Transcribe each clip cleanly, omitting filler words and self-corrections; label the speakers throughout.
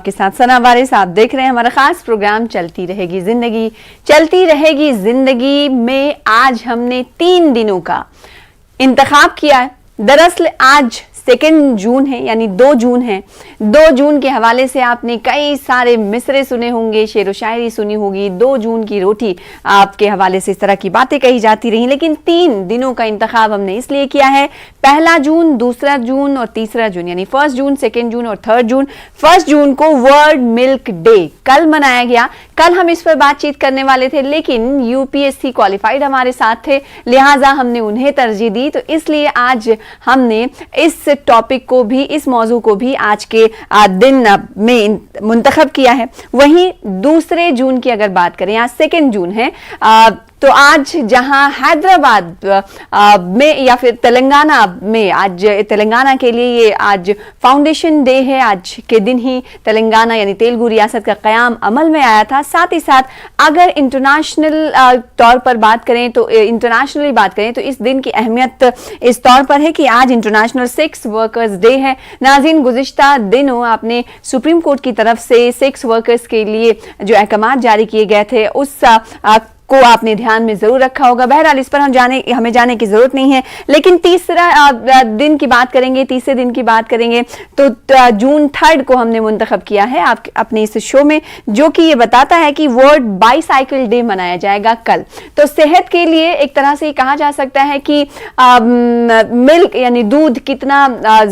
Speaker 1: के साथ सना वारिस, आप देख रहे हैं हमारा खास प्रोग्राम चलती रहेगी जिंदगी। चलती रहेगी जिंदगी में आज हमने 3 दिनों का इंतखाब किया है। दरअसल आज 2 जून है, यानी 2 जून है। 2 जून के हवाले से आपने कई सारे मिसरे सुने होंगे, शेर व शायरी सुनी होगी। 2 जून की रोटी आपके हवाले से इस तरह की बातें कही जाती रही, लेकिन 3 दिनों का इंतखाब हमने इसलिए किया है। 1 जून, 2 जून और 3 जून, यानी 1 जून, 2 जून और 3 जून। 1 जून को वर्ल्ड मिल्क डे कल मनाया गया। कल हम इस पर बातचीत करने वाले थे, लेकिन यूपीएससी क्वालिफाइड हमारे साथ थे, लिहाजा हमने उन्हें तरजीह दी। तो इसलिए आज हमने इस टॉपिक को भी, इस मौजू को भी आज के दिन में मुंतखब किया है। वहीं 2 जून की अगर बात करें, आज 2 जून है, तो आज जहां हैदराबाद में या फिर तेलंगाना में, आज तेलंगाना के लिए ये आज फाउंडेशन डे है। आज के दिन ही तेलंगाना यानी तेलुगु रियासत का क़याम अमल में आया था। साथ ही साथ अगर इंटरनेशनल तौर पर बात करें, तो इंटरनेशनली बात करें तो इस दिन की अहमियत इस तौर पर है कि आज इंटरनेशनल सेक्स वर्कर्स डे है। नाज़रीन, गुज़िश्ता दिनों आपने सुप्रीम कोर्ट की तरफ से सेक्स वर्कर्स के लिए जो अहकाम जारी किए गए थे उस को आपने ध्यान में जरूर रखा होगा। बहरहाल इस पर हमें जाने की जरूरत नहीं है, लेकिन तीसरे दिन की बात करेंगे तो जून 3 को हमने मुंतखब किया है अपने इस शो में, जो कि ये बताता है कि वर्ल्ड बाईसाइकिल डे मनाया जाएगा कल। तो सेहत के लिए एक तरह से कहा जा सकता है कि मिल्क यानी दूध कितना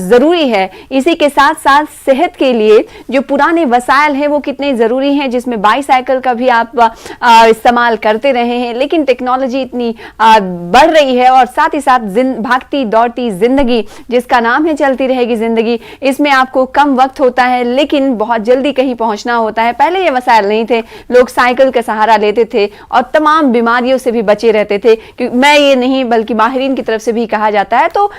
Speaker 1: जरूरी है, इसी के साथ साथ सेहत के लिए जो पुराने वसाइल हैं वो कितने जरूरी हैं, जिसमें बाईसाइकिल का भी आप इस्तेमाल करते रहे हैं। लेकिन टेक्नोलॉजी इतनी बढ़ रही है और साथ ही साथ भागती दौड़ती जिंदगी जिसका नाम है चलती रहेगी जिंदगी, इसमें आपको कम वक्त होता है, लेकिन बहुत जल्दी कहीं पहुंचना होता है। पहले ये वसाइल नहीं थे, लोग साइकिल का सहारा लेते थे और तमाम बीमारियों से भी बचे रहते थे। मैं ये नहीं बल्कि माहिरीन की तरफ से भी कहा जाता है। तो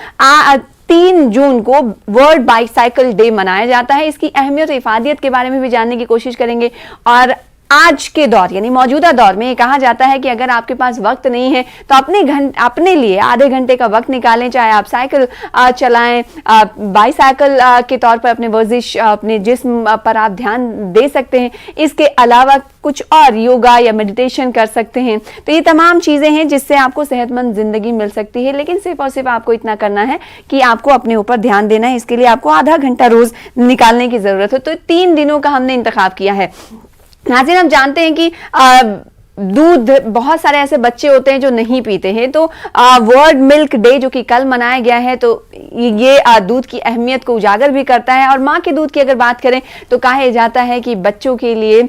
Speaker 1: 3 जून को वर्ल्ड बाईसाइकिल डे मनाया जाता है। इसकी अहमियत और इफादियत के बारे में भी जानने की कोशिश करेंगे। और आज के दौर यानी मौजूदा दौर में कहा जाता है कि अगर आपके पास वक्त नहीं है तो अपने लिए आधे घंटे का वक्त निकालें, चाहे आप साइकिल चलाएं, बाईसाइकिल के तौर पर अपने वर्जिश, अपने जिस्म पर आप ध्यान दे सकते हैं। इसके अलावा कुछ और योगा या मेडिटेशन कर सकते हैं। तो ये तमाम चीजें हैं जिससे आपको सेहतमंद जिंदगी मिल सकती है, लेकिन सिर्फ और सिर्फ आपको इतना करना है कि आपको अपने ऊपर ध्यान देना है। इसके लिए आपको आधा घंटा रोज निकालने की जरूरत है। तो 3 दिनों का हमने इंतखाब किया है। नाज़रीन, हम जानते हैं कि दूध, बहुत सारे ऐसे बच्चे होते हैं जो नहीं पीते हैं। तो वर्ल्ड मिल्क डे जो कि कल मनाया गया है, तो ये दूध की अहमियत को उजागर भी करता है। और माँ के दूध की अगर बात करें तो कहा जाता है कि बच्चों के लिए,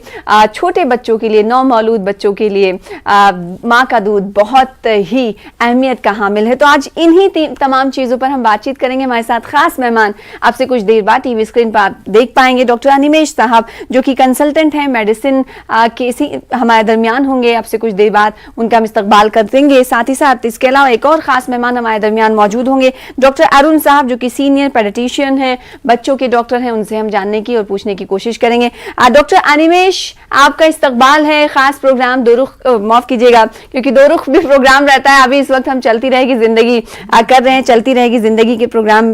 Speaker 1: छोटे बच्चों के लिए, नौमौलूद बच्चों के लिए माँ का दूध बहुत ही अहमियत का हामिल है। तो आज इन्हीं तमाम चीज़ों पर हम बातचीत करेंगे। हमारे साथ खास मेहमान आपसे कुछ देर बाद टीवी स्क्रीन पर आप देख पाएंगे, डॉक्टर अनिमेश साहब, जो कि कंसल्टेंट हैं मेडिसिन के, हमारे दरमियान होंगे। आपसे कुछ देर बाद उनका हम इस्तकबाल कर देंगे। साथ ही साथ इसके अलावा एक और खास मेहमान हमारे दरमियान मौजूद होंगे, डॉक्टर अरुण साहब, जो कि सीनियर पेडियाट्रिशियन हैं, बच्चों के डॉक्टर हैं। उनसे हम जानने की और पूछने की कोशिश करेंगे। डॉक्टर अनिमेश, आपका इस्तकबाल है। खास प्रोग्राम दो रुख, माफ कीजिएगा क्योंकि दो रुख भी प्रोग्राम रहता है। अभी इस वक्त हम चलती रहेगी जिंदगी कर रहे हैं। चलती रहेगी जिंदगी के प्रोग्राम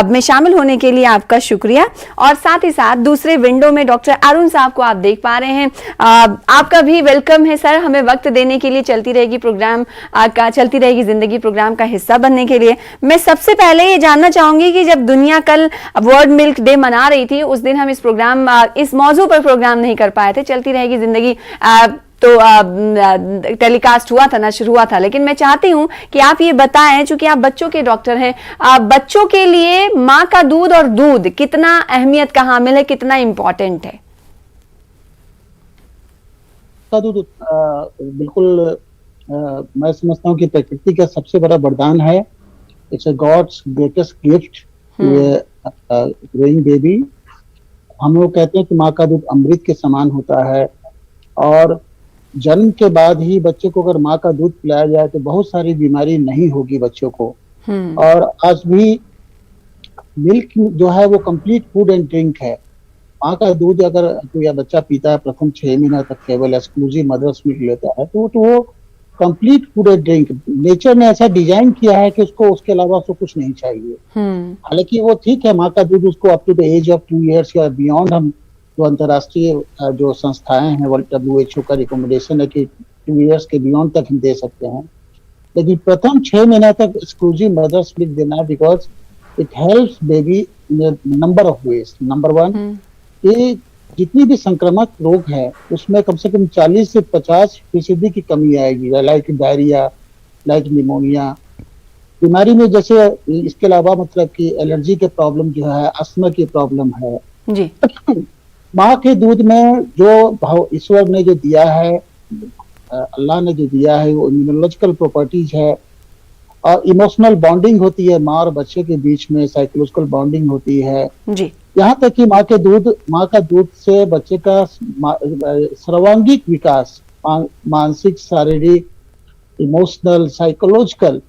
Speaker 1: में शामिल होने के लिए आपका शुक्रिया। और साथ ही साथ दूसरे विंडो में डॉक्टर अरुण साहब को आप देख पा रहे हैं। आपका भी वेलकम है सर, हमें वक्त देने के लिए, चलती रहेगी प्रोग्राम का, चलती रहेगी जिंदगी प्रोग्राम का हिस्सा बनने के लिए। मैं सबसे पहले ये जानना चाहूंगी कि जब दुनिया कल वर्ल्ड मिल्क डे मना रही थी, उस दिन हम इस मौजू पर प्रोग्राम नहीं कर पाए थे। चलती रहेगी जिंदगी तो टेलीकास्ट हुआ था, नशर हुआ था, लेकिन मैं चाहती हूं कि आप ये बताएं, चूंकि आप बच्चों के डॉक्टर हैं, बच्चों के लिए माँ का दूध और दूध कितना अहमियत का हामिल है, कितना इंपॉर्टेंट है?
Speaker 2: दूध बिल्कुल मैं समझता हूँ कि प्रकृति का सबसे बड़ा वरदान है। It's a god's greatest gift growing baby. हम लोग कहते हैं कि माँ का दूध अमृत के समान होता है, और जन्म के बाद ही बच्चे को अगर माँ का दूध पिलाया जाए तो बहुत सारी बीमारी नहीं होगी बच्चों को। और आज भी मिल्क जो है वो कंप्लीट फूड एंड ड्रिंक है। माँ का दूध अगर कोई बच्चा पीता है प्रथम 6 महीना तक केवल एक्सक्लूसिव मदर्स मिल्क लेता है, तो वो complete food and drink. Nature ने ऐसा डिजाइन किया है कि उसको उसके अलावा उसको कुछ नहीं चाहिए। हालांकि वो ठीक है, माँ का दूध उसको up to the age of 2 years या बियॉन्ड हम जो अंतर्राष्ट्रीय जो संस्थाएं हैं, वर्ल्ड WHO का रिकमेंडेशन है कि 2 इयर्स के बियॉन्ड तक हम दे सकते हैं, लेकिन प्रथम 6 महीना तक एक्सक्लूसिव मदर्स मिल्क देना, because it helps baby in number of ways. Number 1, ये जितनी भी संक्रामक रोग है उसमें कम से कम 40 से 50% की कमी आएगी, लाइक डायरिया, लाइक निमोनिया बीमारी में। जैसे इसके अलावा मतलब कि एलर्जी के प्रॉब्लम जो है, अस्थमा की प्रॉब्लम है
Speaker 1: जी।
Speaker 2: माँ के दूध में जो भाव ईश्वर ने जो दिया है, अल्लाह ने जो दिया है, वो इम्यूनोलॉजिकल प्रॉपर्टीज है और इमोशनल बॉन्डिंग होती है माँ और बच्चे के बीच में, साइकोलॉजिकल बॉन्डिंग होती है
Speaker 1: जी।
Speaker 2: यहाँ तक कि माँ का दूध से बच्चे का सर्वांगीण विकास, मानसिक, शारीरिक, इमोशनल, साइकोलॉजिकल,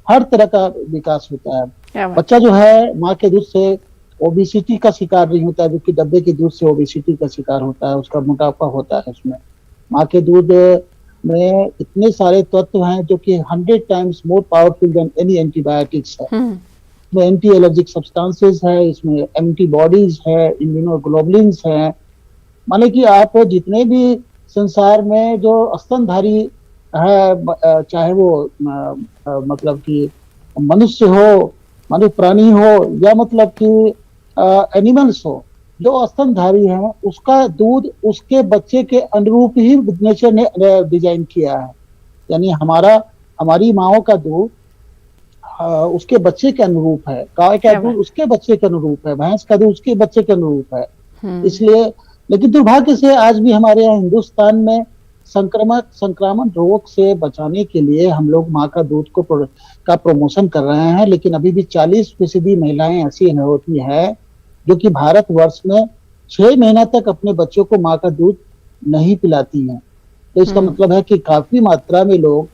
Speaker 2: हर तरह का विकास होता है। बच्चा जो है माँ के दूध से ओबेसिटी का शिकार नहीं होता है, जो कि डब्बे के दूध से ओबेसिटी का शिकार होता है, उसका मोटापा होता है उसमें। माँ के दूध में इतने सारे तत्व हैं जो कि 100 times more powerful than any antibiotics है। इसमें एंटी एलर्जिक सब्सटेंसेस है, इसमें एंटीबॉडीज है, इम्यूनोग्लोबुलिन्स है। माने कि आप जितने भी संसार में जो स्तनधारी है, चाहे वो मतलब कि मनुष्य हो, मानव प्राणी हो या मतलब कि एनिमल्स हो, जो स्तनधारी है उसका दूध उसके बच्चे के अनुरूप ही नेचर ने डिजाइन किया है। यानी हमारी माओ का दूध उसके बच्चे के अनुरूप है, गाय का दूध उसके बच्चे के अनुरूप है, भैंस का दूध उसके बच्चे के अनुरूप है। इसलिए, लेकिन दुर्भाग्य से आज भी हमारे यहाँ हिंदुस्तान में संक्रामक रोग से बचाने के लिए हम लोग माँ का दूध का प्रमोशन कर रहे हैं, लेकिन अभी भी 40% महिलाएं ऐसी होती है जो कि भारतवर्ष में 6 महीना तक अपने बच्चों को माँ का दूध नहीं पिलाती हैं। तो इसका मतलब है कि काफी मात्रा में लोग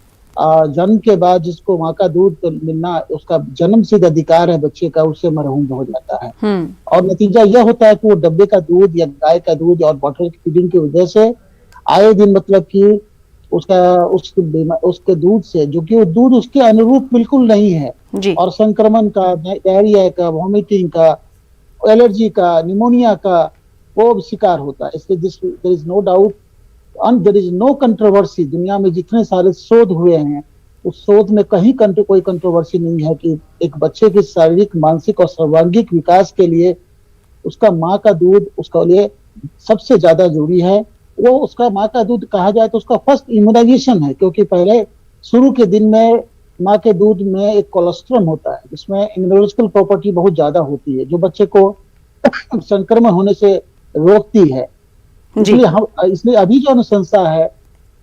Speaker 2: जन्म के बाद जिसको माँ का दूध मिलना उसका जन्म सिद्ध अधिकार है बच्चे का, उससे महरूम हो जाता है। और नतीजा यह होता है कि वो डब्बे का दूध या गाय का दूध और बॉटल फीडिंग की वजह से आए दिन मतलब कि उसके दूध से, जो कि वो दूध उसके अनुरूप बिल्कुल नहीं है जी। और संक्रमण का, डायरिया का, वॉमिटिंग का, एलर्जी का, निमोनिया का वो शिकार होता है। इसलिए there is no doubt and there is no controversy. दुनिया में जितने सारे शोध हुए हैं उस शोध में कहीं कोई कंट्रोवर्सी नहीं है कि एक बच्चे के शारीरिक, मानसिक और सर्वांगीण विकास के लिए उसका माँ का दूध उसके लिए सबसे ज्यादा जरूरी है। वो उसका माँ का दूध कहा जाए तो उसका फर्स्ट इम्यूनाइजेशन है, क्योंकि पहले शुरू के दिन में माँ के दूध में एक कोलेस्ट्रॉल होता है जिसमें इम्यूनोलॉजिकल प्रॉपर्टी बहुत ज्यादा होती है जो बच्चे को संक्रमण होने से रोकती है। इसलिए अभी जो अनुशंसा है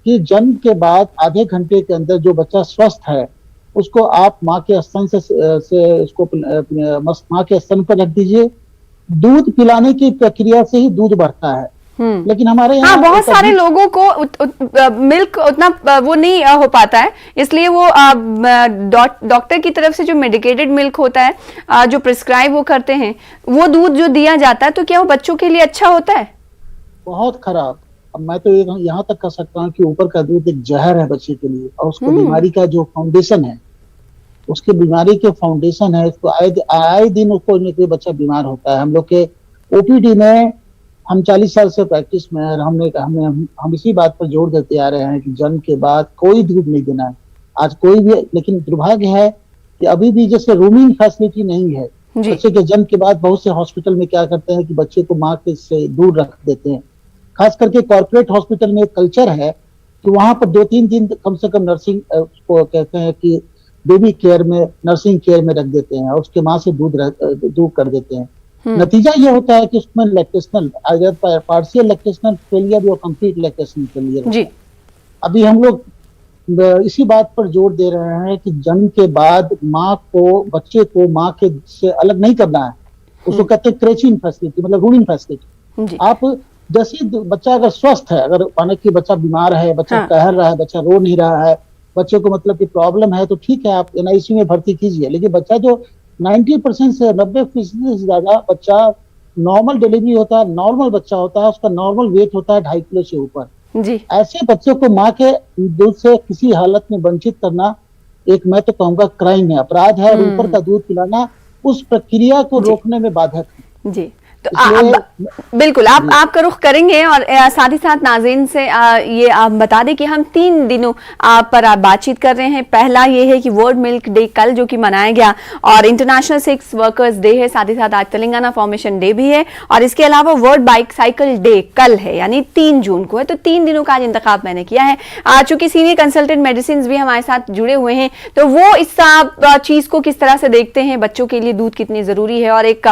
Speaker 2: कि जन्म के बाद आधे घंटे के अंदर जो बच्चा स्वस्थ है उसको आप माँ के स्तन से उसको माँ के स्तन पर रख दीजिए। दूध पिलाने की प्रक्रिया से ही दूध बढ़ता है। लेकिन हमारे यहाँ
Speaker 1: बहुत सारे लोगों को मिल्क उतना वो नहीं हो पाता है, इसलिए वो डॉक्टर की तरफ से जो मेडिकेटेड मिल्क होता है जो प्रिस्क्राइब वो करते हैं वो दूध जो दिया जाता है, तो क्या वो बच्चों के लिए अच्छा होता है?
Speaker 2: बहुत खराब। अब मैं तो यहाँ तक कह सकता हूँ कि ऊपर का दूध एक जहर है बच्चे के लिए, और उसको बीमारी का जो फाउंडेशन है, उसकी बीमारी के फाउंडेशन है, उसको आए दिन उसको बच्चा बीमार होता है। हम लोग के ओपीडी में हम 40 साल से प्रैक्टिस में है, हम इसी बात पर जोर देते आ रहे हैं कि जन्म के बाद कोई दूध नहीं देना है आज कोई भी। लेकिन दुर्भाग्य है कि अभी भी जैसे रूमिंग फैसिलिटी नहीं है बच्चे के जन्म के बाद। बहुत से हॉस्पिटल में क्या करते हैं कि बच्चे को माँ के से दूर रख देते हैं। खास करके कॉर्पोरेट हॉस्पिटल में एक कल्चर है कि वहां पर 2-3 दिन कम से कम नर्सिंग को कहते हैं कि बेबी केयर में, नर्सिंग केयर में रख देते हैं और उसके माँ से दूर कर देते हैं। नतीजा ये होता है कि उसमें लैक्टेशनल पार्शियल लैक्टेशनल फेलियर या कंप्लीट लैक्टेशनल फेलियर। अभी हम लोग इसी बात पर जोर दे रहे हैं कि जन्म के बाद बच्चे को माँ के से अलग नहीं करना है। उसको कहते हैं क्रेचिंग फैसिलिटी, मतलब रूमिंग फैसिलिटी। आप जैसे बच्चा अगर स्वस्थ है, अगर माने कि बच्चा बीमार है, बच्चा टहल रहा है, बच्चा रो नहीं रहा है, बच्चे को मतलब कि प्रॉब्लम है, तो ठीक है आप एनआईसीयू में भर्ती कीजिए। लेकिन बच्चा जो 90% से 90% से ज्यादा बच्चा नॉर्मल डिलीवरी होता है, नॉर्मल बच्चा होता है, उसका नॉर्मल वेट होता है 2.5 किलो से ऊपर। ऐसे बच्चों को माँ के दूध से किसी हालत में वंचित करना एक, मैं तो कहूँगा, क्राइम है, अपराध है। और ऊपर का दूध पिलाना उस प्रक्रिया को रोकने में बाधक है।
Speaker 1: जी, तो
Speaker 2: इसलिए
Speaker 1: बिल्कुल आपका रुख करेंगे और साथ ही साथ नाज़रीन से ये आप बता दें कि हम 3 दिनों पर आप बातचीत कर रहे हैं। पहला ये है कि वर्ल्ड मिल्क डे कल जो कि मनाया गया और इंटरनेशनल सेक्स वर्कर्स डे है, साथ ही साथ आज तेलंगाना फॉर्मेशन डे भी है और इसके अलावा वर्ल्ड बाइसाइकिल डे कल है यानी 3 जून को है। तो 3 दिनों का आज इंतखाब मैंने किया है। चूंकि सीनियर कंसल्टेंट मेडिसिन भी हमारे साथ जुड़े हुए हैं तो वो इस चीज को किस तरह से देखते हैं, बच्चों के लिए दूध कितनी जरूरी है और एक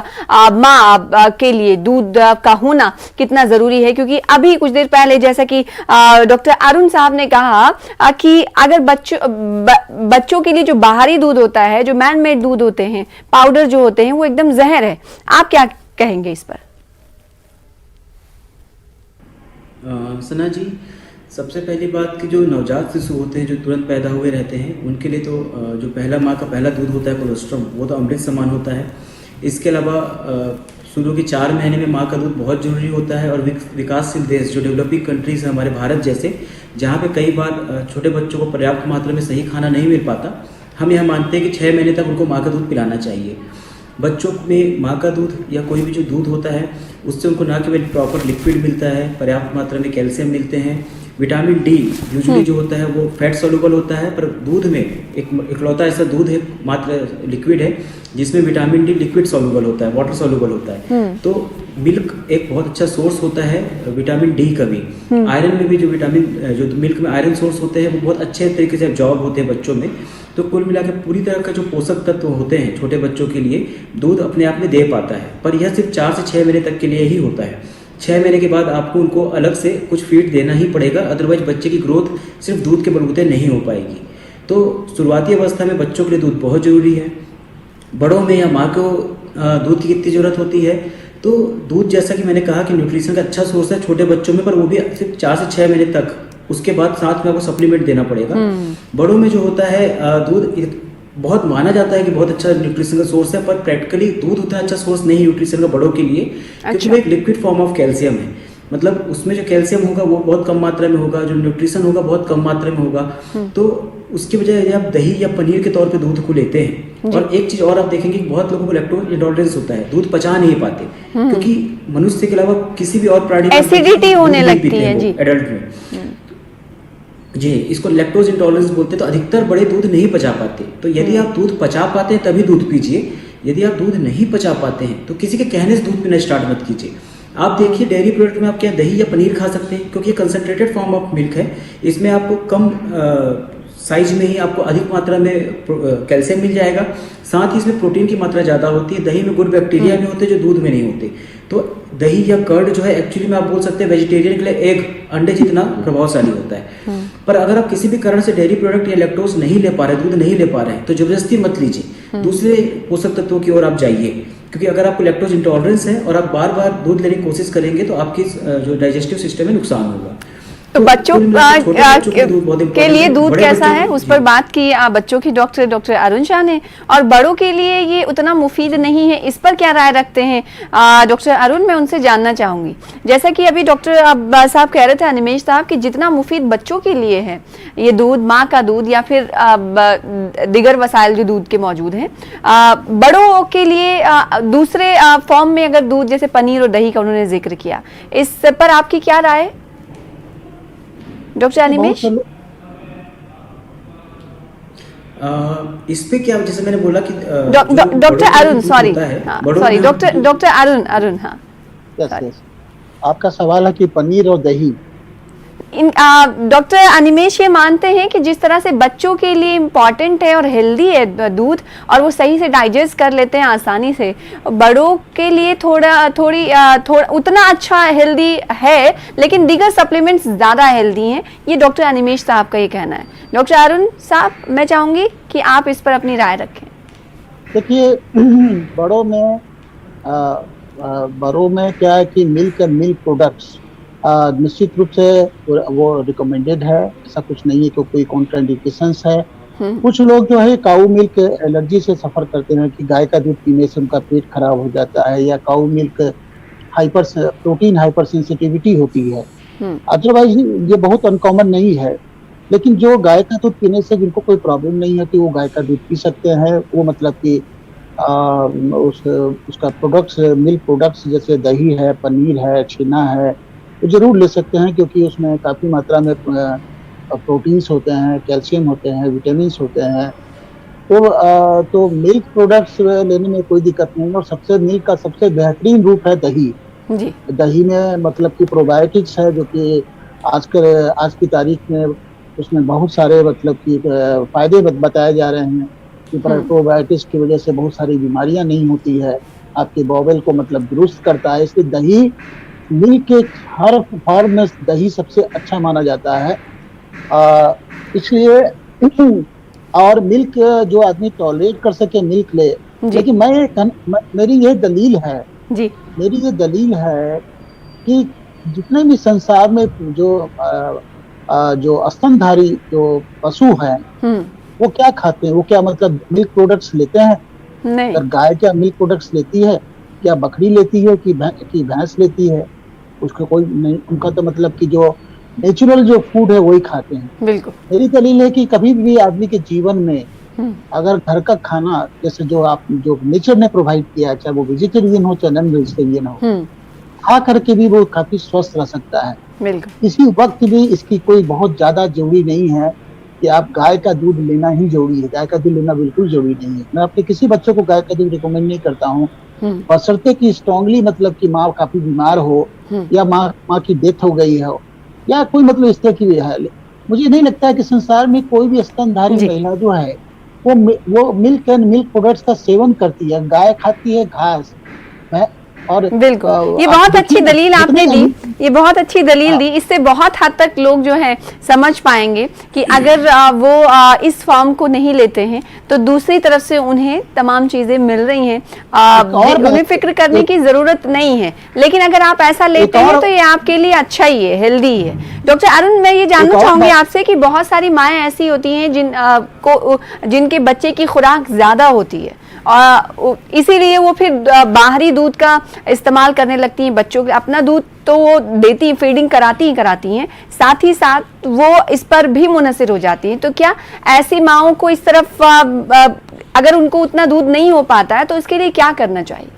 Speaker 1: माँ के लिए दूध का होना कितना जरूरी है, क्योंकि अभी कुछ देर पहले जैसा कि डॉक्टर अरुण साहब ने कहा कि अगर बच्चों के लिए जो बाहरी दूध होता है, जो मैन मेड दूध होते हैं, पाउडर जो होते हैं, वो एकदम जहर है। आप क्या कहेंगे इस पर?
Speaker 3: सना जी, सबसे पहली बात कि जो नवजात शिशु होते हैं जो तुरंत पैदा हुए रहते हैं उनके लिए तो जो माँ का पहला दूध होता है कोलोस्ट्रम, वो तो अमृत समान होता है। इसके अलावा शुरू के 4 महीने में माँ का दूध बहुत ज़रूरी होता है और विकासशील देश जो डेवलपिंग कंट्रीज़ हैं हमारे भारत जैसे, जहाँ पे कई बार छोटे बच्चों को पर्याप्त मात्रा में सही खाना नहीं मिल पाता, हम यह मानते हैं कि 6 महीने तक उनको माँ का दूध पिलाना चाहिए। बच्चों में माँ का दूध या कोई भी जो दूध होता है उससे उनको ना केवल प्रॉपर लिक्विड मिलता है, पर्याप्त मात्रा में कैल्शियम मिलते हैं, विटामिन डी यूजुअली जो होता है वो फैट सोल्यूबल होता है, पर दूध में इकलौता ऐसा दूध है मात्र लिक्विड है जिसमें विटामिन डी लिक्विड सोल्यूबल होता है, वाटर सोल्यूबल होता है। तो मिल्क एक बहुत अच्छा सोर्स होता है विटामिन डी का भी। आयरन में भी जो मिल्क में आयरन सोर्स होते हैं वो बहुत अच्छे तरीके से एब्जॉर्ब होते हैं बच्चों में। तो कुल मिलाकर पूरी तरह का जो पोषक तत्व होते हैं छोटे बच्चों के लिए दूध अपने आप में दे पाता है, पर यह सिर्फ 4 से 6 महीने तक के लिए ही होता है। 6 महीने के बाद आपको उनको अलग से कुछ फीड देना ही पड़ेगा, अदरवाइज बच्चे की ग्रोथ सिर्फ दूध के बलबूते नहीं हो पाएगी। तो शुरुआती अवस्था में बच्चों के लिए दूध बहुत ज़रूरी है। बड़ों में या माँ को दूध की कितनी ज़रूरत होती है, तो दूध जैसा कि मैंने कहा कि न्यूट्रिशन का अच्छा सोर्स है छोटे बच्चों में, पर वो भी सिर्फ 4 से 6 महीने तक, उसके बाद साथ में आपको सप्लीमेंट देना पड़ेगा। बड़ों में जो होता है दूध बहुत माना जाता है कि बहुत अच्छा न्यूट्रिशन का सोर्स है, पर प्रैक्टिकली दूध उतना अच्छा सोर्स नहीं न्यूट्रिशन का बड़ों के लिए, क्योंकि वो एक लिक्विड फॉर्म ऑफ कैल्शियम है। मतलब उसमें जो कैल्शियम होगा वो बहुत कम मात्रा में होगा, जो न्यूट्रिशन होगा बहुत कम मात्रा में होगा। तो उसकी वजह यदि आप दही या पनीर के तौर पे दूध को लेते हैं, और एक चीज और आप देखेंगे कि बहुत लोगों को लैक्टोज इंटॉलरेंस होता है, दूध पचा नहीं पाते, क्योंकि मनुष्य के अलावा किसी भी और प्राणी
Speaker 1: एसिडिटी होने लगती है जी
Speaker 3: एडल्ट में जी, इसको लैक्टोज इंटॉलरेंस बोलते हैं। तो अधिकतर बड़े दूध नहीं पचा पाते। तो यदि आप दूध पचा पाते हैं तभी दूध पीजिए, यदि आप दूध नहीं पचा पाते हैं तो किसी के कहने से दूध पीना स्टार्ट मत कीजिए। आप देखिए डेयरी प्रोडक्ट में आप क्या दही या पनीर खा सकते हैं, क्योंकि ये कंसंट्रेटेड फॉर्म ऑफ मिल्क है। इसमें आपको कम साइज में ही आपको अधिक मात्रा में कैल्शियम मिल जाएगा, साथ ही इसमें प्रोटीन की मात्रा ज़्यादा होती है। दही में गुड बैक्टीरिया भी होते हैं जो दूध में नहीं होते। तो दही या कर्ड जो है एक्चुअली में आप बोल सकते हैं वेजिटेरियन के लिए एग, अंडे जितना प्रभावशाली होता है। पर अगर आप किसी भी कारण से डेयरी प्रोडक्ट या लैक्टोज नहीं ले पा रहे, दूध नहीं ले पा रहे हैं, तो जबरदस्ती मत लीजिए, दूसरे पोषक तत्वों की ओर आप जाइए। क्योंकि अगर आपको लैक्टोज इंटॉलरेंस है और आप बार बार दूध लेने की कोशिश करेंगे तो आपकी जो डाइजेस्टिव सिस्टम में नुकसान होगा।
Speaker 1: तो बच्चों के लिए दूध कैसा है उस पर बात की बच्चों की डॉक्टर अरुण शाह ने, और बड़ों के लिए ये उतना मुफीद नहीं है, इस पर क्या राय रखते हैं डॉक्टर अरुण? मैं उनसे जानना चाहूंगी, जैसा कि अभी डॉक्टर साहब कह रहे थे, अनिमेश साहब, कि जितना मुफीद बच्चों के लिए है ये दूध, माँ का दूध या फिर दिगर वसाइल जो दूध के मौजूद हैं, बड़ों के लिए दूसरे फॉर्म में अगर दूध जैसे पनीर और दही का उन्होंने जिक्र किया, इस पर आपकी क्या राय है डॉक्टर अनिमेश?
Speaker 3: इस पे क्या, जैसे मैंने बोला कि
Speaker 1: doctor Arun, sorry doctor Arun, हाँ
Speaker 2: आपका सवाल है कि पनीर और दही,
Speaker 1: डॉक्टर अनिमेश ये मानते हैं कि जिस तरह से बच्चों के लिए इम्पॉर्टेंट है और हेल्दी है दूध, और वो सही से डाइजेस्ट कर लेते हैं आसानी से, बड़ों के लिए थोड़ा उतना अच्छा हेल्दी है, लेकिन दीगर सप्लीमेंट्स ज़्यादा हेल्दी हैं, ये डॉक्टर अनिमेश साहब का ये कहना है। डॉक्टर अरुण साहब, मैं चाहूँगी कि आप इस पर अपनी राय रखें।
Speaker 2: देखिए, बड़ों में क्या है कि मिल्क प्रोडक्ट्स निश्चित रूप से वो रिकमेंडेड है, ऐसा कुछ नहीं है कि कोई कॉन्ट्राइंडिकेशंस है। कुछ लोग जो है काऊ मिल्क एलर्जी से सफर करते हैं कि गाय का दूध पीने से उनका पेट खराब हो जाता है, या काऊ मिल्क प्रोटीन हाइपर सेंसिटिविटी होती है। अदरवाइज ये बहुत अनकॉमन नहीं है, लेकिन जो गाय का दूध पीने से जिनको कोई प्रॉब्लम नहीं है कि वो गाय का दूध पी सकते हैं, वो मतलब कि उसका प्रोडक्ट्स, मिल्क प्रोडक्ट्स जैसे दही है, पनीर है, छेना है, तो जरूर ले सकते हैं, क्योंकि उसमें काफ़ी मात्रा में प्रोटीन्स होते हैं, कैल्शियम होते हैं, विटामिन होते हैं। तो मिल्क प्रोडक्ट्स लेने में कोई दिक्कत नहीं है। और मिल्क का सबसे बेहतरीन रूप है दही।
Speaker 1: जी।
Speaker 2: दही में मतलब कि प्रोबायोटिक्स है, जो कि आज की तारीख में उसमें बहुत सारे मतलब कि फायदे बताए जा रहे हैं कि प्रोबायोटिक्स की वजह से बहुत सारी बीमारियां नहीं होती है, आपके बॉवेल को मतलब दुरुस्त करता है। इसलिए दही, मिल्क के हर फॉर्म में दही सबसे अच्छा माना जाता है। इसलिए और मिल्क जो आदमी टॉलरेट कर सके मिल्क ले। लेकिन मेरी ये दलील है
Speaker 1: जी।
Speaker 2: मेरी ये दलील है कि जितने भी संसार में जो स्तनधारी जो पशु हैं, वो क्या खाते हैं? वो क्या मतलब मिल्क प्रोडक्ट्स लेते हैं?
Speaker 1: नहीं।
Speaker 2: अगर गाय क्या मिल्क प्रोडक्ट्स लेती है? क्या बकरी लेती है कि भैंस लेती है? उसको कोई नहीं। उनका तो मतलब कि जो नेचुरल जो फूड है वही खाते हैं।
Speaker 1: बिल्कुल।
Speaker 2: मेरी दलील है कि कभी भी आदमी के जीवन में अगर घर का खाना जैसे जो नेचर ने प्रोवाइड किया, चाहे वो वेजिटेरियन हो चाहे नॉन वेजिटेरियन हो, खा करके भी वो काफी स्वस्थ रह सकता है।
Speaker 1: बिल्कुल।
Speaker 2: इसी वक्त भी इसकी कोई बहुत ज्यादा जरूरी नहीं है कि आप गाय का दूध लेना ही जरूरी है। गाय का दूध लेना बिल्कुल जरूरी नहीं है। मैं अपने किसी बच्चे को गाय का दूध रिकमेंड नहीं करता हूँ, बशर्ते कि स्ट्रांगली मतलब कि माँ काफी बीमार हो या माँ की डेथ हो गई हो या कोई मतलब इस तरह की है। मुझे नहीं लगता है कि संसार में कोई भी स्तनधारी महिला जो है वो मिल्क एंड मिल्क प्रोडक्ट्स का सेवन करती है। गाय खाती है घास। और
Speaker 1: बिल्कुल, ये बहुत अच्छी दलील आपने दी, ये बहुत अच्छी दलील दी। इससे बहुत हद तक लोग जो है समझ पाएंगे कि अगर वो इस फॉर्म को नहीं लेते हैं तो दूसरी तरफ से उन्हें तमाम चीजें मिल रही हैं, उन्हें फिक्र करने की जरूरत नहीं है। लेकिन अगर आप ऐसा लेते हैं तो ये आपके लिए अच्छा ही है, हेल्दी है। डॉक्टर अरुण, मैं ये जानना चाहूंगी आपसे कि बहुत सारी माएँ ऐसी होती हैं जिनके बच्चे की खुराक ज्यादा होती है और इसीलिए वो फिर बाहरी दूध का इस्तेमाल करने लगती हैं। बच्चों के अपना दूध तो वो देती हैं, फीडिंग कराती हैं, साथ ही साथ वो इस पर भी मुनसिर हो जाती हैं। तो क्या ऐसी माओं को इस तरफ अगर उनको उतना दूध नहीं हो पाता है तो इसके लिए क्या करना चाहिए?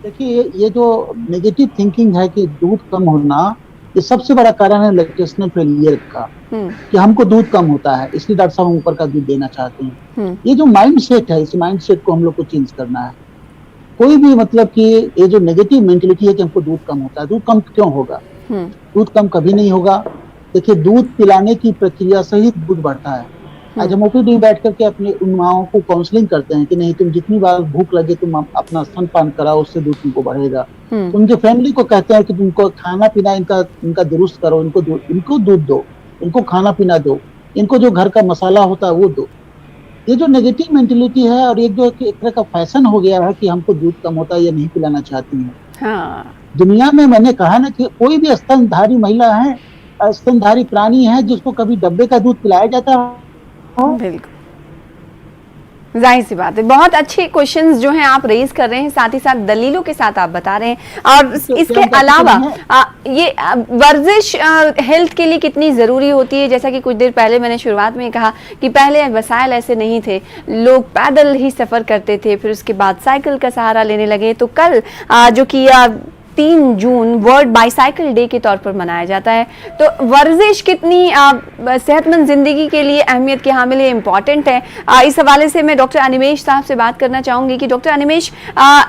Speaker 2: देखिए, ये जो नेगेटिव थिंकिंग है कि दूध कम होना, ये सबसे बड़ा कारण है लैक्टेशनल फेलियर का, कि हमको दूध कम होता है इसलिए डॉक्टर साहब हम ऊपर का दूध देना चाहते हैं। ये जो माइंड सेट है, इस माइंड सेट को हम लोग को चेंज करना है। कोई भी मतलब कि ये जो नेगेटिव मेंटेलिटी है कि हमको दूध कम होता है, दूध कम क्यों होगा? दूध कम कभी नहीं होगा। देखिए, दूध पिलाने की प्रक्रिया से ही दूध बढ़ता है। आज हम ओपीडी बैठ करके अपने उन माओं को काउंसलिंग करते हैं कि नहीं, तुम जितनी बार भूख लगे तुम अपना स्तनपान कराओ, उससे दूध तुमको बढ़ेगा। उनके फैमिली को कहते हैं कि तुमको खाना पीना इनका दुरुस्त करो, इनको दूध दो, इनको खाना पीना दो, इनको जो घर का मसाला होता है वो दो। ये जो नेगेटिव मेंटेलिटी है और एक तरह का फैशन हो गया है कि हमको दूध कम होता है या नहीं पिलाना चाहती है।
Speaker 1: हाँ।
Speaker 2: दुनिया में मैंने कहा ना कि कोई भी स्तनधारी महिला है, स्तनधारी प्राणी है जिसको कभी डब्बे का दूध पिलाया जाता है?
Speaker 1: बिल्कुल, जाहिर सी बात है। बहुत अच्छे क्वेश्चंस जो हैं आप रेज कर रहे हैं, साथ ही साथ दलीलों के साथ आप बता रहे हैं। और इसके अलावा ये वर्जिश हेल्थ के लिए कितनी ज़रूरी होती है? जैसा कि कुछ देर पहले मैंने शुरुआत में कहा कि पहले वसाइल ऐसे नहीं थे, लोग पैदल ही सफ़र करते थे, फिर उसके बाद साइकिल का सहारा लेने लगे। तो कल जो कि 3 जून वर्ल्ड बाईसाइकिल डे के तौर पर मनाया जाता है। तो वर्जिश कितनी सेहतमंद जिंदगी के लिए अहमियत के हामिल है, इम्पॉर्टेंट है। इस हवाले से मैं डॉक्टर अनिमेश साहब से बात करना चाहूंगी कि डॉक्टर अनिमेश,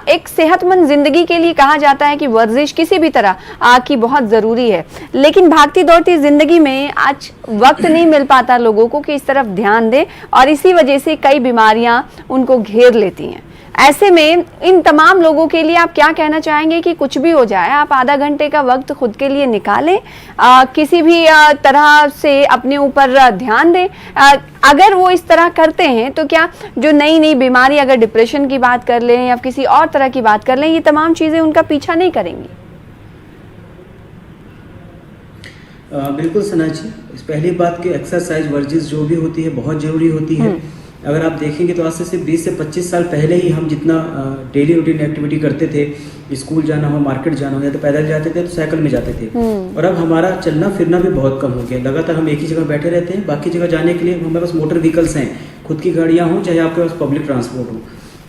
Speaker 1: एक सेहतमंद जिंदगी के लिए कहा जाता है कि वर्जिश किसी भी तरह की बहुत ज़रूरी है, लेकिन भागती दौड़ती जिंदगी में आज वक्त नहीं मिल पाता लोगों को कि इस तरफ ध्यान दें और इसी वजह से कई बीमारियां उनको घेर लेती हैं। ऐसे में इन तमाम लोगों के लिए आप क्या कहना चाहेंगे कि कुछ भी हो जाए, आप आधा घंटे का वक्त खुद के लिए निकालें, किसी भी तरह से अपने ऊपर ध्यान दें। अगर वो इस तरह करते हैं तो क्या जो नई नई बीमारी, अगर डिप्रेशन की बात कर लें या किसी और तरह की बात कर लें, ये तमाम चीज़ें उनका पीछा नहीं करेंगी?
Speaker 3: बिल्कुल सना जी, पहली बात कि एक्सरसाइज वर्जिश जो भी होती है बहुत ज़रूरी होती है। अगर आप देखेंगे तो आज से सिर्फ 20 से 25 साल पहले ही हम जितना डेली रूटीन एक्टिविटी करते थे, स्कूल जाना हो, मार्केट जाना हो, या तो पैदल जाते थे तो साइकिल में जाते थे, और अब हमारा चलना फिरना भी बहुत कम हो गया। लगातार हम एक ही जगह बैठे रहते हैं। बाकी जगह जाने के लिए हमारे पास मोटर व्हीकल्स हैं, खुद की गाड़ियाँ हों चाहे आपके पास पब्लिक ट्रांसपोर्ट हो।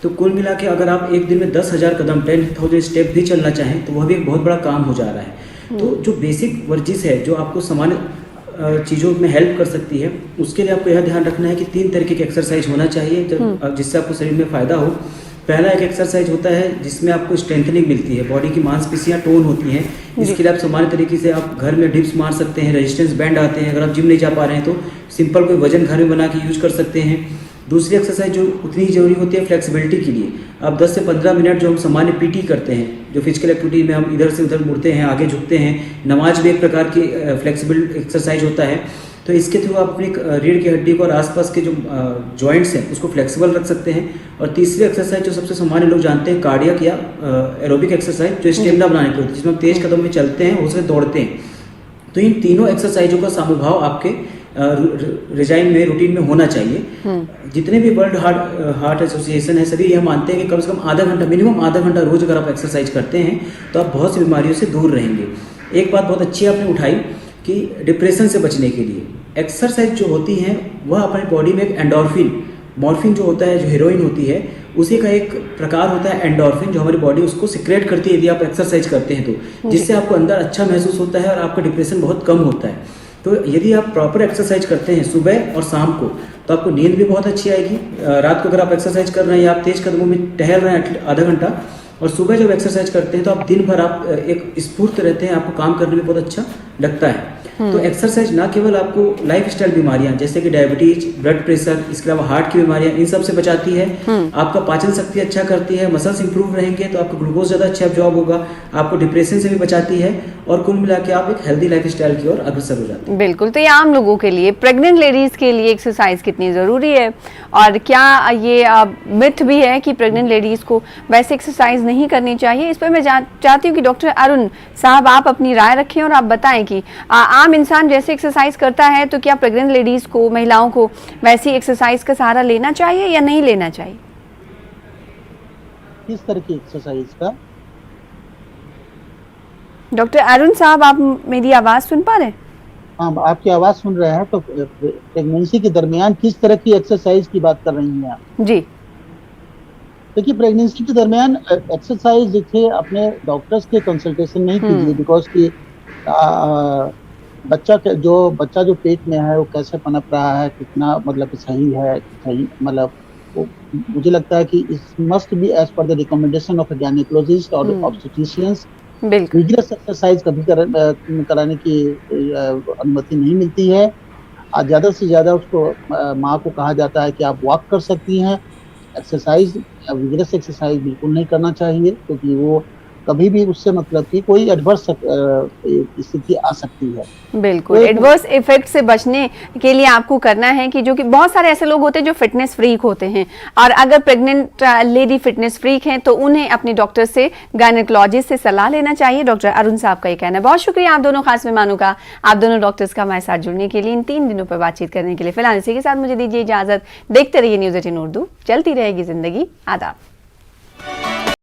Speaker 3: तो कुल मिला के अगर आप एक दिन में 10,000 कदम 10,000 स्टेप भी चलना चाहें तो वह भी एक बहुत बड़ा काम हो जा रहा है। तो जो बेसिक वर्जिश है जो आपको सामान्य चीज़ों में हेल्प कर सकती है, उसके लिए आपको यह ध्यान रखना है कि 3 तरीके के एक्सरसाइज होना चाहिए जिससे आपको शरीर में फ़ायदा हो। पहला एक एक्सरसाइज होता है जिसमें आपको स्ट्रेंथनिंग मिलती है, बॉडी की मांसपेशियां टोन होती हैं। इसके लिए आप सामान्य तरीके से आप घर में डिप्स मार सकते हैं, रेजिस्टेंस बैंड आते हैं। अगर आप जिम नहीं जा पा रहे हैं तो सिंपल कोई वजन घर में बना के यूज कर सकते हैं। दूसरी एक्सरसाइज जो उतनी ही जरूरी होती है फ्लेक्सिबिलिटी के लिए, आप 10 से 15 मिनट जो हम सामान्य पीटी करते हैं, जो फिजिकल एक्टिविटी में हम इधर से उधर मुड़ते हैं, आगे झुकते हैं, नमाज भी एक प्रकार की फ्लेक्सिबल एक्सरसाइज होता है। तो इसके थ्रू आप अपनी रीढ़ की हड्डी को और आसपास के जो जॉइंट्स हैं उसको फ्लेक्सिबल रख सकते हैं। और तीसरी एक्सरसाइज जो सबसे सामान्य लोग जानते हैं, कार्डियक या एरोबिक एक्सरसाइज, जो स्टेमिना बनाने की होती है, जिसमें हम तेज कदम में चलते हैं, उससे दौड़ते हैं। तो इन तीनों एक्सरसाइजों का समभाव आपके रिजाइन में, रूटीन में होना चाहिए। जितने भी वर्ल्ड हार्ट एसोसिएशन है सभी यह मानते हैं कि कम से कम आधा घंटा, मिनिमम आधा घंटा रोज अगर आप एक्सरसाइज करते हैं तो आप बहुत सी बीमारियों से दूर रहेंगे। एक बात बहुत अच्छी आपने उठाई कि डिप्रेशन से बचने के लिए एक्सरसाइज जो होती है वह अपनी बॉडी में एक एंडोर्फिन, मॉर्फिन जो होता है, जो हीरोइन होती है, उसी का एक प्रकार होता है एंडोर्फिन, जो हमारी बॉडी उसको सिक्रेट करती है यदि आप एक्सरसाइज करते हैं तो, जिससे आपको अंदर अच्छा महसूस होता है और आपका डिप्रेशन बहुत कम होता है। तो यदि आप प्रॉपर एक्सरसाइज करते हैं सुबह और शाम को तो आपको नींद भी बहुत अच्छी आएगी। रात को अगर आप एक्सरसाइज कर रहे हैं या आप तेज कदमों में टहल रहे हैं आधा घंटा, और सुबह जब एक्सरसाइज करते हैं तो आप दिन भर आप एक स्फूर्त रहते हैं, आपको काम करने में बहुत अच्छा लगता है। तो एक्सरसाइज ना केवल आपको लाइफस्टाइल बीमारियां जैसे कि डायबिटीज, ब्लड प्रेशर, इसके अलावा हार्ट की बीमारियां, इन सब से बचाती है। आपका पाचन शक्ति अच्छा करती है, मसल्स इंप्रूव रहेंगे तो आपका ग्लूकोज ज्यादा अच्छा एब्जॉर्ब होगा, आपको डिप्रेशन से भी बचाती है, और कुल मिला के आप एक हेल्दी लाइफस्टाइल की ओर अग्रसर हो जाते हैं।
Speaker 1: बिल्कुल। तो ये आम लोगों के लिए, प्रेग्नेंट लेडीज के लिए एक्सरसाइज कितनी जरूरी है, और क्या ये मिथ भी है कि प्रेग्नेंट लेडीज को वैसे एक्सरसाइज नहीं करनी चाहिए? इस पर मैं चाहती हूँ कि डॉक्टर अरुण साहब आप अपनी राय रखें और आप बताएं कि आम इंसान जैसे एक्सरसाइज करता है तो क्या प्रेग्नेंट लेडीज को, महिलाओं को वैसी एक्सरसाइज का सहारा लेना चाहिए या नहीं लेना चाहिए?
Speaker 2: किस तरह की एक्सरसाइज का?
Speaker 1: डॉक्टर अरुण साहब आप मेरी आवाज सुन पा रहे हैं?
Speaker 2: हाँ, आपकी आवाज सुन रहे हैं। तो प्रेगनेंसी के दरमियान किस तरह की एक्सरसाइज की बात कर रही हैं आप?
Speaker 1: जी
Speaker 2: देखिए, प्रेगनेंसी के दरमियान एक्सरसाइज देखिए अपने डॉक्टर्स के कंसल्टेशन नहीं कीजिए, बिकॉज कि बच्चा जो पेट में है वो कैसे पनप रहा है, कितना मतलब सही है, सही मतलब मुझे लगता है कि इस must be as per the recommendation of gynaecologist और ऑब्स्टेट्रिशियंस।
Speaker 1: बिल्कुल।
Speaker 2: विजिलस एक्सरसाइज कभी कराने की अनुमति नहीं मिलती है। ज्यादा से ज्यादा उसको माँ को कहा जाता है कि आप वॉक कर सकती हैं। एक्सरसाइज, विजिलस एक्सरसाइज बिल्कुल नहीं करना चाहिए, क्योंकि वो कभी भी उससे मतलब कि कोई एडवर्स स्थिति आ सकती है।
Speaker 1: बिल्कुल। एडवर्स इफेक्ट से बचने के लिए आपको करना है कि जो कि बहुत सारे ऐसे लोग होते हैं जो फिटनेस फ्रीक होते हैं, और अगर प्रेग्नेंट लेडी फिटनेस फ्रीक हैं तो उन्हें अपने डॉक्टर से, गायनेकोलॉजिस्ट से सलाह लेना चाहिए। डॉक्टर अरुण साहब का ये कहना है। बहुत शुक्रिया आप दोनों खास मेहमानों का, आप दोनों डॉक्टर्स का हमारे साथ जुड़ने के लिए, इन 3 दिनों पर बातचीत करने के लिए। फिलहाल इसी के साथ मुझे दीजिए इजाजत। देखते रहिए न्यूज़ 18 उर्दू, चलती रहेगी जिंदगी। आदाब।